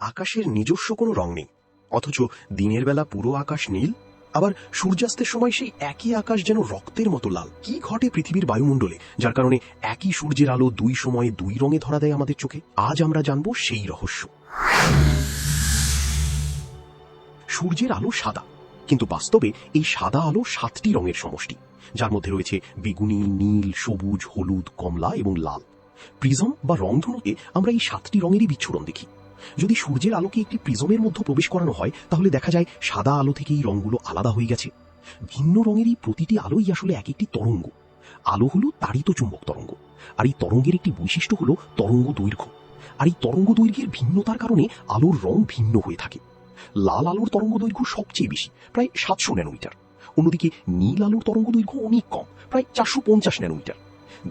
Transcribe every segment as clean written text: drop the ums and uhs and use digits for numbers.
আকাশের নিজস্ব কোনো রং নেই, অথচ দিনের বেলা পুরো আকাশ নীল, আবার সূর্যাস্তের সময় সেই একই আকাশ যেন রক্তের মতো লাল। কি ঘটে পৃথিবীর বায়ুমণ্ডলে যার কারণে একই সূর্যের আলো দুই সময়ে দুই রঙে ধরা দেয় আমাদের চোখে? আজ আমরা জানব সেই রহস্য। সূর্যের আলো সাদা, কিন্তু বাস্তবে এই সাদা আলো 7টি রঙের সমষ্টি, যার মধ্যে রয়েছে বেগুনি, নীল, সবুজ, হলুদ, কমলা এবং লাল। প্রিজম বা রংধনুতে আমরা এই 7টি রঙেরই বিচ্ছুরণ দেখি। যদি সূর্যের আলোকে একটি প্রিজমের মধ্যে প্রবেশ করানো হয়, তাহলে দেখা যায় সাদা আলো থেকে এই রঙগুলো আলাদা হয়ে গেছে। ভিন্ন রঙেরই প্রতিটি আলোই আসলে এক একটি তরঙ্গ। আলো হলো তাড়িত চুম্বক তরঙ্গ, আর এই তরঙ্গের একটি বৈশিষ্ট্য হলো তরঙ্গ দৈর্ঘ্য। আর এই তরঙ্গ দৈর্ঘ্যের ভিন্নতার কারণে আলোর রং ভিন্ন হয়ে থাকে। লাল আলোর তরঙ্গ দৈর্ঘ্য সবচেয়ে বেশি, প্রায় 700 ন্যানোমিটার। অন্যদিকে নীল আলোর তরঙ্গ দৈর্ঘ্য অনেক কম, প্রায় 450 ন্যানোমিটার।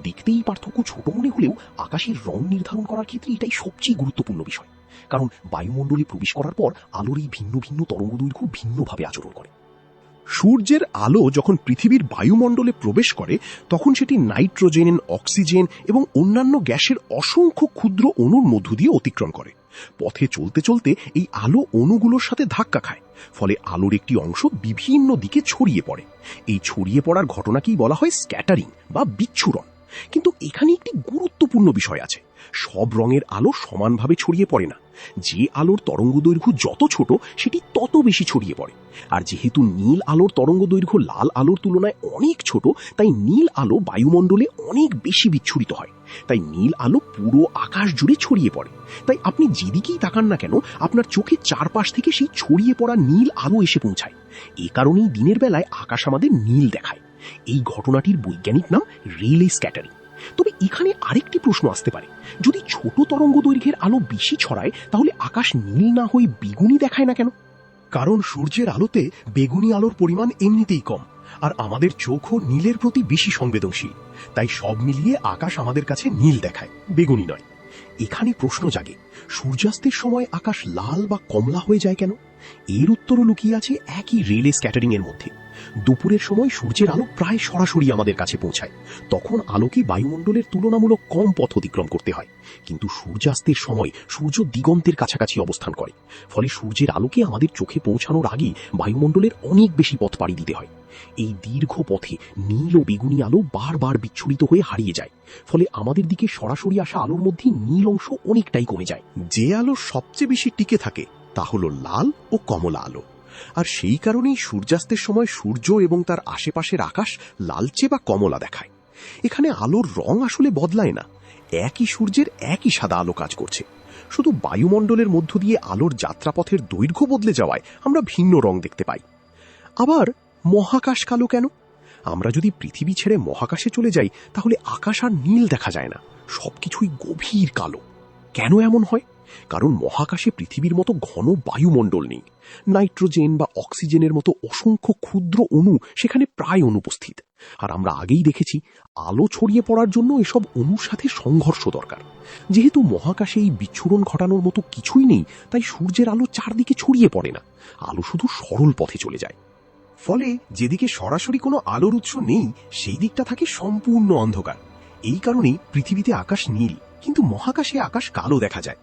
দেখতেই পার্থক্য ছোট মনে হলেও আকাশের রং নির্ধারণ করার ক্ষেত্রে এটাই সবচেয়ে গুরুত্বপূর্ণ বিষয়, কারণ বায়ুমণ্ডলে প্রবেশ করার পর আলোর এই ভিন্ন ভিন্ন তরঙ্গ দৈর্ঘ্য ভিন্নভাবে আচরণ করে। সূর্যের আলো যখন পৃথিবীর বায়ুমণ্ডলে প্রবেশ করে, তখন সেটি নাইট্রোজেন, অক্সিজেন এবং অন্যান্য গ্যাসের অসংখ্য ক্ষুদ্র অণুর মধ্য দিয়ে অতিক্রম করে। পথে চলতে চলতে এই আলো অণুগুলোর সাথে ধাক্কা খায়, ফলে আলোর একটি অংশ বিভিন্ন দিকে ছড়িয়ে পড়ে। এই ছড়িয়ে পড়ার ঘটনাকেই বলা হয় স্ক্যাটারিং বা বিচ্ছুরণ। কিন্তু এখানে একটি গুরুত্বপূর্ণ বিষয় আছে, সব রঙের আলো সমানভাবে ছড়িয়ে পড়ে না। যে আলোর তরঙ্গ দৈর্ঘ্য যত ছোট, সেটি তত বেশি ছড়িয়ে পড়ে। আর যেহেতু নীল আলোর তরঙ্গ দৈর্ঘ্য লাল আলোর তুলনায় অনেক ছোট, তাই নীল আলো বায়ুমণ্ডলে অনেক বেশি বিচ্ছুরিত হয়। তাই নীল আলো পুরো আকাশ জুড়ে ছড়িয়ে পড়ে। তাই আপনি যেদিকেই তাকান না কেন, আপনার চোখে চারপাশ থেকে সেই ছড়িয়ে পড়া নীল আলো এসে পৌঁছায়। এ কারণেই দিনের বেলায় আকাশ আমাদের নীল দেখায়। এই ঘটনাটির বৈজ্ঞানিক নাম রেলে স্ক্যাটারিং। তবে এখানে আরেকটি প্রশ্ন আসতে পারে, যদি ছোট তরঙ্গ দৈর্ঘ্যের আলো বেশি ছড়ায়, তাহলে আকাশ নীল না হয়ে বেগুনি দেখায় না কেন? কারণ সূর্যের আলোতে বেগুনি আলোর পরিমাণ এমনিতেই কম, আর আমাদের চোখও নীলের প্রতি বেশি সংবেদনশীল। তাই সব মিলিয়ে আকাশ আমাদের কাছে নীল দেখায়, বেগুনি নয়। এখানে প্রশ্ন জাগে, সূর্যাস্তের সময় আকাশ লাল বা কমলা হয়ে যায় কেন? এর উত্তরও লুকিয়ে আছে একই রেলে স্ক্যাটারিং এর মধ্যে। দুপুরের সময় সূর্যের আলো প্রায় সরাসরি আমাদের কাছে পৌঁছায়, তখন আলোকে বায়ুমণ্ডলের তুলনামূলক কম পথ অতিক্রম করতে হয়। কিন্তু সূর্যাস্তের সময় সূর্য দিগন্তের কাছাকাছি অবস্থান করে, ফলে সূর্যের আলোকে আমাদের চোখে পৌঁছানোর আগে বায়ুমণ্ডলের অনেক বেশি পথ পাড়ি দিতে হয়। এই দীর্ঘ পথে নীল ও বেগুনি আলো বারবার বিচ্ছুরিত হয়ে হারিয়ে যায়, ফলে আমাদের দিকে সরাসরি আসা আলোর মধ্যে নীল অংশ অনেকটাই কমে যায়। যে আলো সবচেয়ে বেশি টিকে থাকে তা হলো লাল ও কমলা আলো। আর সেই কারণেই সূর্যাস্তের সময় সূর্য এবং তার আশেপাশের আকাশ লালচে বা কমলা দেখায়। এখানে আলোর রং আসলে বদলায় না, একই সূর্যের একই সাদা আলো কাজ করছে। শুধু বায়ুমণ্ডলের মধ্য দিয়ে আলোর যাত্রাপথের দৈর্ঘ্য বদলে যাওয়ায় আমরা ভিন্ন রং দেখতে পাই। আবার মহাকাশ কালো কেন? আমরা যদি পৃথিবী ছেড়ে মহাকাশে চলে যাই, তাহলে আকাশ আর নীল দেখা যায় না, সবকিছুই গভীর কালো। কেন এমন হয়? কারণ মহাকাশে পৃথিবীর মতো ঘন বায়ুমণ্ডল নেই। নাইট্রোজেন বা অক্সিজেনের মতো অসংখ্য ক্ষুদ্র অণু সেখানে প্রায় অনুপস্থিত। আর আমরা আগেই দেখেছি, আলো ছড়িয়ে পড়ার জন্য এসব অণুর সাথে সংঘর্ষ দরকার। যেহেতু মহাকাশে এই বিচ্ছুরণ ঘটানোর মতো কিছুই নেই, তাই সূর্যের আলো চারদিকে ছড়িয়ে পড়ে না, আলো শুধু সরল পথে চলে যায়। ফলে যেদিকে সরাসরি কোনো আলোর উৎস নেই, সেই দিকটা থাকে সম্পূর্ণ অন্ধকার। এই কারণেই পৃথিবীতে আকাশ নীল, কিন্তু মহাকাশে আকাশ কালো দেখা যায়।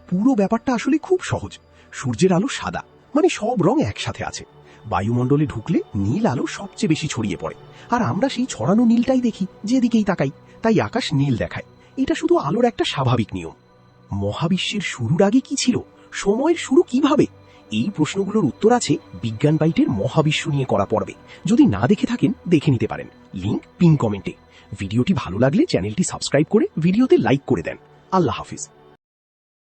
পুরো ব্যাপারটা আসলে খুব সহজ। সূর্যের আলো সাদা, মানে সব রং একসাথে আছে। বায়ুমণ্ডলে ঢুকলে নীল আলো সবচেয়ে বেশি ছড়িয়ে পড়ে, আর আমরা সেই ছড়ানো নীলটাই দেখি যেদিকেই তাকাই, তাই আকাশ নীল দেখায়। এটা শুধু আলোর একটা স্বাভাবিক নিয়ম। মহাবিশ্বের শুরুর আগে কি ছিল? সময়ের শুরু কিভাবে? এই প্রশ্নগুলোর উত্তর আছে বিজ্ঞান বাইটের মহাবিশ্ব নিয়ে করা পর্বে। যদি না দেখে থাকেন, দেখে নিতে পারেন, লিংক পিন কমেন্টে। ভিডিওটি ভালো লাগলে চ্যানেলটি সাবস্ক্রাইব করে ভিডিওতে লাইক করে দেন। আল্লাহ হাফিজ।